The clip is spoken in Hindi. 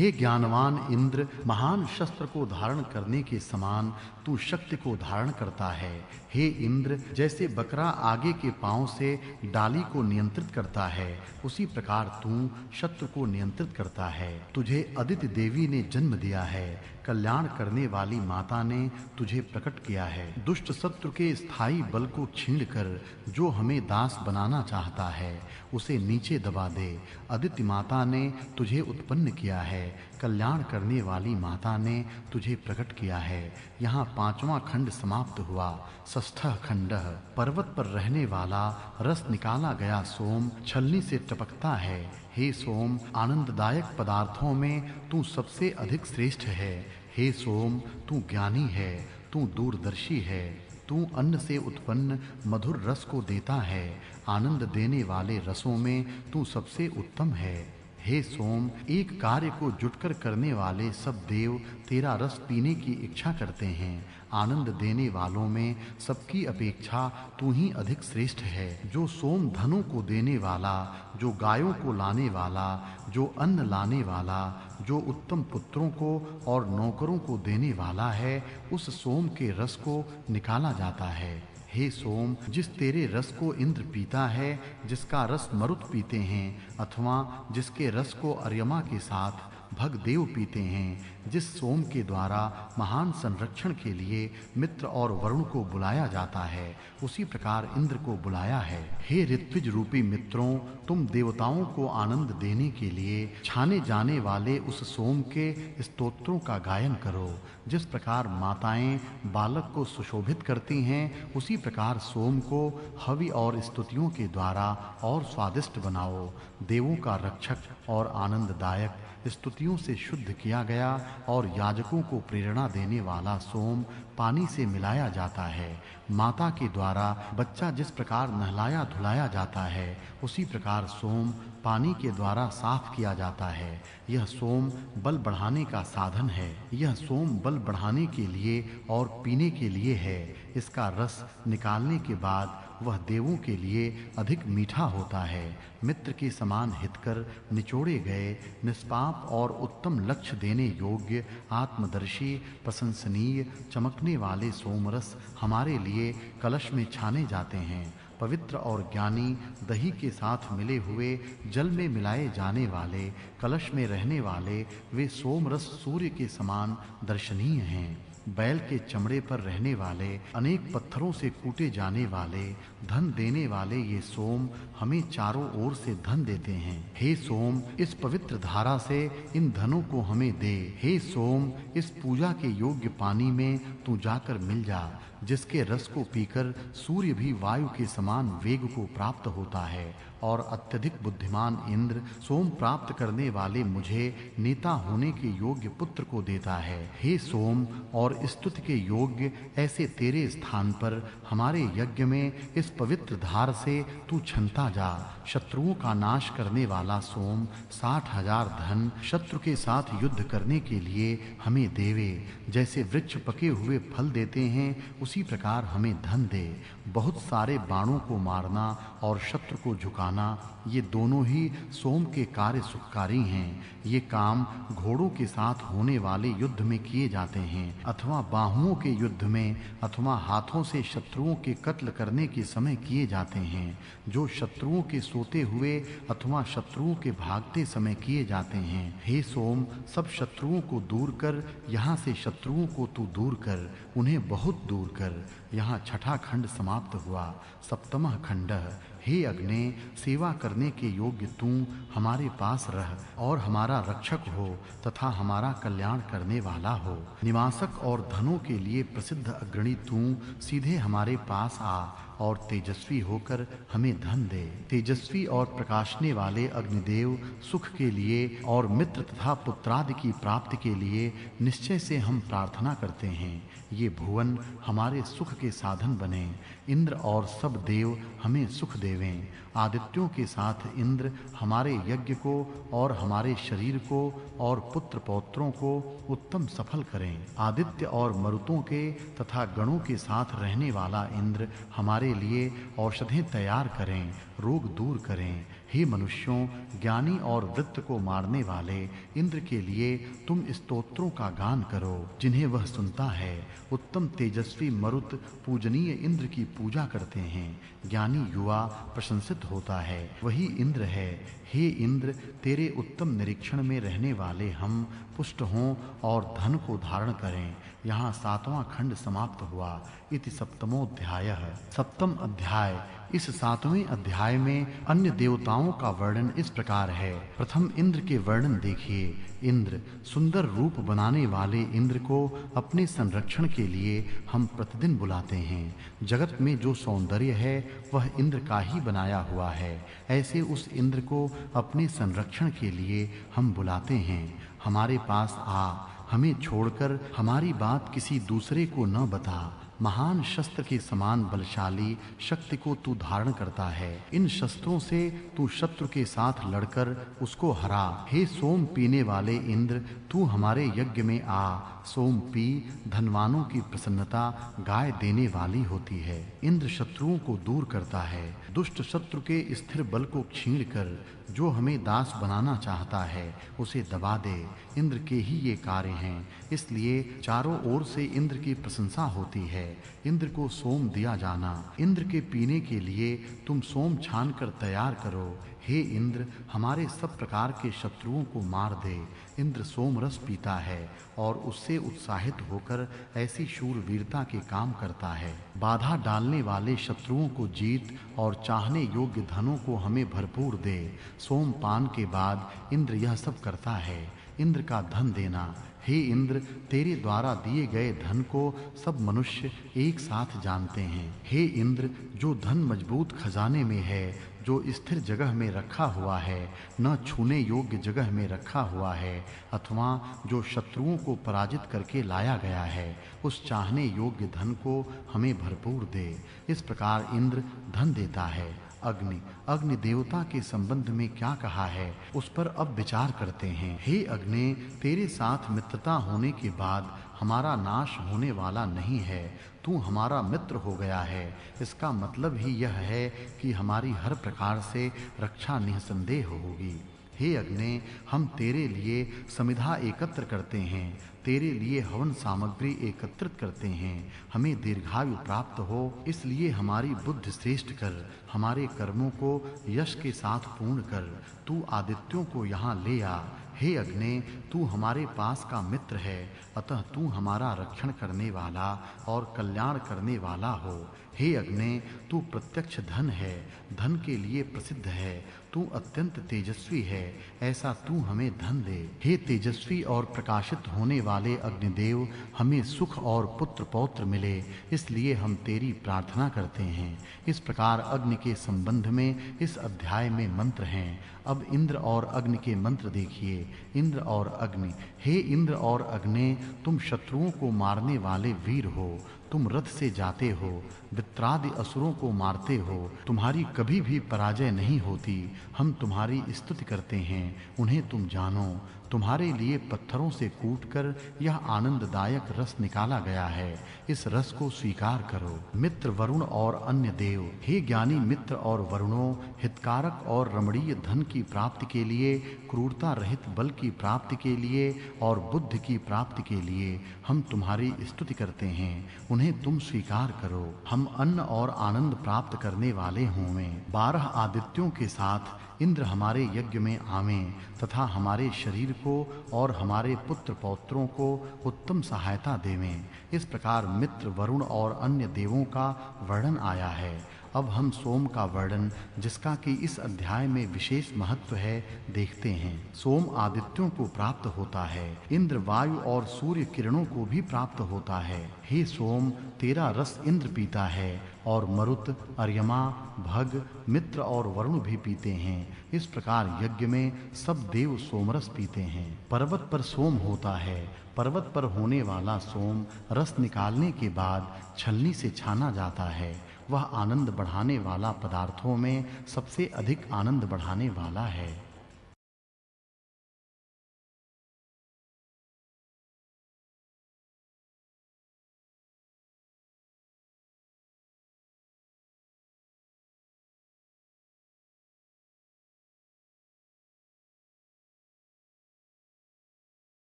हे ज्ञानवान इंद्र, महान शस्त्र को धारण करने के समान तू शक्ति को धारण करता है। हे इंद्र, जैसे बकरा आगे के पांव से डाली को नियंत्रित करता है, उसी प्रकार तू शत्रु को नियंत्रित करता है। तुझे अदिति देवी ने जन्म दिया है, कल्याण करने वाली माता ने तुझे प्रकट किया है। दुष्ट शत्रु के स्थायी बल को छीनकर जो हमें दास बनाना चाहता है, उसे नीचे दबा दे। अदिति माता ने तुझे उत्पन्न किया है, कल्याण करने वाली माता ने तुझे प्रकट किया है। यहाँ पांचवा खंड समाप्त हुआ। षष्ठः खंडः। पर्वत पर रहने वाला रस निकाला गया सोम छलनी से टपकता है। हे सोम, आनंददायक पदार्थों में तू सबसे अधिक श्रेष्ठ है। हे सोम, तू ज्ञानी है, तू दूरदर्शी है, तू अन्न से उत्पन्न मधुर रस को देता है। आनंद देने वाले रसों में तू सबसे उत्तम है। हे सोम, एक कार्य को जुटकर करने वाले सब देव तेरा रस पीने की इच्छा करते हैं। आनंद देने वालों में सबकी अपेक्षा तू ही अधिक श्रेष्ठ है। जो सोम धनों को देने वाला, जो गायों को लाने वाला, जो अन्न लाने वाला, जो उत्तम पुत्रों को और नौकरों को देने वाला है, उस सोम के रस को निकाला जाता है। हे सोम, जिस तेरे रस को इंद्र पीता है, जिसका रस मरुत पीते हैं, अथवा जिसके रस को अर्यमा के साथ भग देव पीते हैं, जिस सोम के द्वारा महान संरक्षण के लिए मित्र और वरुण को बुलाया जाता है, उसी प्रकार इंद्र को बुलाया है। हे ऋत्विज रूपी मित्रों, तुम देवताओं को आनंद देने के लिए छाने जाने वाले उस सोम के स्तोत्रों का गायन करो। जिस प्रकार माताएं बालक को सुशोभित करती हैं, उसी प्रकार सोम को हवि और स्तुतियों के द्वारा और स्वादिष्ट बनाओ। देवों का रक्षक और आनंददायक, स्तुतियों से शुद्ध किया गया और याजकों को प्रेरणा देने वाला सोम पानी से मिलाया जाता है। माता के द्वारा बच्चा जिस प्रकार नहलाया धुलाया जाता है, उसी प्रकार सोम पानी के द्वारा साफ किया जाता है। यह सोम बल बढ़ाने का साधन है। यह सोम बल बढ़ाने के लिए और पीने के लिए है। इसका रस निकालने के बाद वह देवों के लिए अधिक मीठा होता है। मित्र के समान हितकर निचोड़े गए, निष्पाप और उत्तम लक्ष्य देने योग्य, आत्मदर्शी, प्रशंसनीय, चमकने वाले सोमरस हमारे लिए कलश में छाने जाते हैं। पवित्र और ज्ञानी दही के साथ मिले हुए जल में मिलाए जाने वाले कलश में रहने वाले वे सोमरस सूर्य के समान दर्शनीय हैं। बैल के चमड़े पर रहने वाले, अनेक पत्थरों से कूटे जाने वाले, धन देने वाले ये सोम हमें चारों ओर से धन देते हैं। हे सोम, इस पवित्र धारा से इन धनों को हमें दे। हे सोम, इस पूजा के योग्य पानी में तू जाकर मिल जा, जिसके रस को पीकर सूर्य भी वायु के समान वेग को प्राप्त होता है और अत्यधिक बुद्धिमान इंद्र सोम प्राप्त करने वाले मुझे नेता होने के योग्य पुत्र को देता है। हे सोम, और स्तुति के योग्य ऐसे तेरे स्थान पर हमारे यज्ञ में इस पवित्र धार से तू छनता जा। शत्रुओं का नाश करने वाला सोम 60,000 धन शत्रु के साथ युद्ध करने के लिए हमें देवे। जैसे वृक्ष पके हुए फल देते हैं, उसी प्रकार हमें धन दे। बहुत सारे बाणों को मारना और शत्रु को झुकाना, ये दोनों ही सोम के कार्य सुखकारी हैं। ये काम घोड़ों के साथ होने वाले युद्ध में किए जाते हैं, अथवा बाहुओं के युद्ध में, अथवा हाथों से शत्रुओं के कत्ल करने के समय किए जाते हैं, जो शत्रुओं के सोते हुए अथवा शत्रुओं के भागते समय किए जाते हैं। हे सोम, सब शत्रुओं को दूर कर, यहाँ से शत्रुओं को तू दूर कर, उन्हें बहुत दूर कर। यहाँ छठा खंड समाप्त हुआ। सप्तमः खंडः। हे अग्नि, सेवा करने के योग्य तू हमारे पास रह और हमारा रक्षक हो तथा हमारा कल्याण करने वाला हो। निवासक और धनों के लिए प्रसिद्ध अग्रणी तू सीधे हमारे पास आ और तेजस्वी होकर हमें धन दे। तेजस्वी और प्रकाशने वाले अग्निदेव सुख के लिए और मित्र तथा पुत्रादि की प्राप्ति के लिए निश्चय से हम प्रार्थना करते हैं। ये भुवन हमारे सुख के साधन बने। इंद्र और सब देव हमें सुख देवें। आदित्यों के साथ इंद्र हमारे यज्ञ को और हमारे शरीर को और पुत्र पौत्रों को उत्तम सफल करें। आदित्य और मरुतों के तथा गणों के साथ रहने वाला इंद्र हमारे लिए औषधें तैयार करें, रोग दूर करें। हे मनुष्यों, ज्ञानी और वृत्त को मारने वाले इंद्र के लिए तुम स्तोत्रों का गान करो जिन्हें वह सुनता है। उत्तम तेजस्वी मरुत पूजनीय इंद्र की पूजा करते हैं। ज्ञानी युवा प्रशंसित होता है, वही इंद्र है। हे इंद्र, तेरे उत्तम निरीक्षण में रहने वाले हम पुष्ट हों और धन को धारण करें। यहाँ 7वां खंड समाप्त हुआ। इति सप्तमोऽध्यायः। सप्तम अध्याय। इस 7वें अध्याय में अन्य देवताओं का वर्णन इस प्रकार है। प्रथम इंद्र के वर्णन देखिए। इंद्र, सुंदर रूप बनाने वाले इंद्र को अपने संरक्षण के लिए हम प्रतिदिन बुलाते हैं। जगत में जो सौंदर्य है वह इंद्र का ही बनाया हुआ है। ऐसे उस इंद्र को अपने संरक्षण के लिए हम बुलाते हैं। हमारे पास आ, हमें छोड़कर हमारी बात किसी दूसरे को न बता। महान शस्त्र के समान बलशाली शक्ति को तू धारण करता है। इन शस्त्रों से तू शत्रु के साथ लड़कर उसको हरा। हे सोम पीने वाले इंद्र, तू हमारे यज्ञ में आ। सोम पी, धनवानों की प्रसन्नता गाय देने वाली होती है। इंद्र शत्रुओं को दूर करता है। दुष्ट शत्रु के स्थिर बल को छीण कर जो हमें दास बनाना चाहता है उसे दबा दे। इंद्र के ही ये कार्य हैं, इसलिए चारों ओर से इंद्र की प्रशंसा होती है। इंद्र को सोम दिया जाना। इंद्र के पीने के लिए तुम सोम छान कर तैयार करो। हे इंद्र, हमारे सब प्रकार के शत्रुओं को मार दे। इंद्र सोम रस पीता है और उससे उत्साहित होकर ऐसी शूरवीरता के काम करता है। बाधा डालने वाले शत्रुओं को जीत और चाहने योग्य धनों को हमें भरपूर दे। सोम पान के बाद इंद्र यह सब करता है। इंद्र का धन देना। हे इंद्र, तेरे द्वारा दिए गए धन को सब मनुष्य एक साथ जानते हैं। हे इंद्र, जो धन मजबूत खजाने में है, जो स्थिर जगह में रखा हुआ है, न छूने योग्य जगह में रखा हुआ है, अथवा जो शत्रुओं को पराजित करके लाया गया है, उस चाहने योग्य धन को हमें भरपूर दे। इस प्रकार इंद्र धन देता है। अग्नि। अग्नि देवता के संबंध में क्या कहा है उस पर अब विचार करते हैं। हे अग्नि, तेरे साथ मित्रता होने के बाद हमारा नाश होने वाला नहीं है। तू हमारा मित्र हो गया है। इसका मतलब ही यह है कि हमारी हर प्रकार से रक्षा निःसंदेह होगी। हे अग्नि, हम तेरे लिए समिधा एकत्र करते हैं, तेरे लिए हवन सामग्री एकत्रित करते हैं। हमें दीर्घायु प्राप्त हो, इसलिए हमारी बुद्धि श्रेष्ठ कर, हमारे कर्मों को यश के साथ पूर्ण कर। तू आदित्यों को यहाँ ले आ। हे अग्नि, तू हमारे पास का मित्र है, अतः तू हमारा रक्षण करने वाला और कल्याण करने वाला हो। हे अग्नि, तू प्रत्यक्ष धन है, धन के लिए प्रसिद्ध है। तू अत्यंत तेजस्वी है, ऐसा तू हमें धन दे। हे तेजस्वी और प्रकाशित होने वाले अग्निदेव, हमें सुख और पुत्र पौत्र मिले, इसलिए हम तेरी प्रार्थना करते हैं। इस प्रकार अग्नि के संबंध में इस अध्याय में मंत्र हैं। अब इंद्र और अग्नि के मंत्र देखिए। इंद्र और अग्नि। हे इंद्र और अग्नि, तुम शत्रुओं को मारने वाले वीर हो। तुम रथ से जाते हो, वृत्रादि असुरों को मारते हो, तुम्हारी कभी भी पराजय नहीं होती। हम तुम्हारी स्तुति करते हैं, उन्हें तुम जानो। तुम्हारे लिए पत्थरों से कूटकर यह आनंददायक रस निकाला गया है, इस रस को स्वीकार करो। मित्र वरुण और अन्य देव। हे ज्ञानी मित्र और वरुणों, हितकारक और रमणीय धन की प्राप्ति के लिए, क्रूरता रहित बल की प्राप्ति के लिए और बुद्धि की प्राप्ति के लिए हम तुम्हारी स्तुति करते हैं, उन्हें तुम स्वीकार करो। हम अन्न और आनंद प्राप्त करने वाले होवें। 12 आदित्यों के साथ इंद्र हमारे यज्ञ में आवें तथा हमारे शरीर को और हमारे पुत्र पौत्रों को उत्तम सहायता देवें। इस प्रकार मित्र वरुण और अन्य देवों का वर्णन आया है। अब हम सोम का वर्णन, जिसका कि इस अध्याय में विशेष महत्व है, देखते हैं। सोम आदित्यों को प्राप्त होता है, इंद्र वायु और सूर्य किरणों को भी प्राप्त होता है। हे सोम, तेरा रस इंद्र पीता है और मरुत, अर्यमा, भग, मित्र और वरुण भी पीते हैं। इस प्रकार यज्ञ में सब देव सोमरस पीते हैं। पर्वत पर सोम होता है। पर्वत पर होने वाला सोम रस निकालने के बाद छलनी से छाना जाता है। वह आनंद बढ़ाने वाला पदार्थों में सबसे अधिक आनंद बढ़ाने वाला है।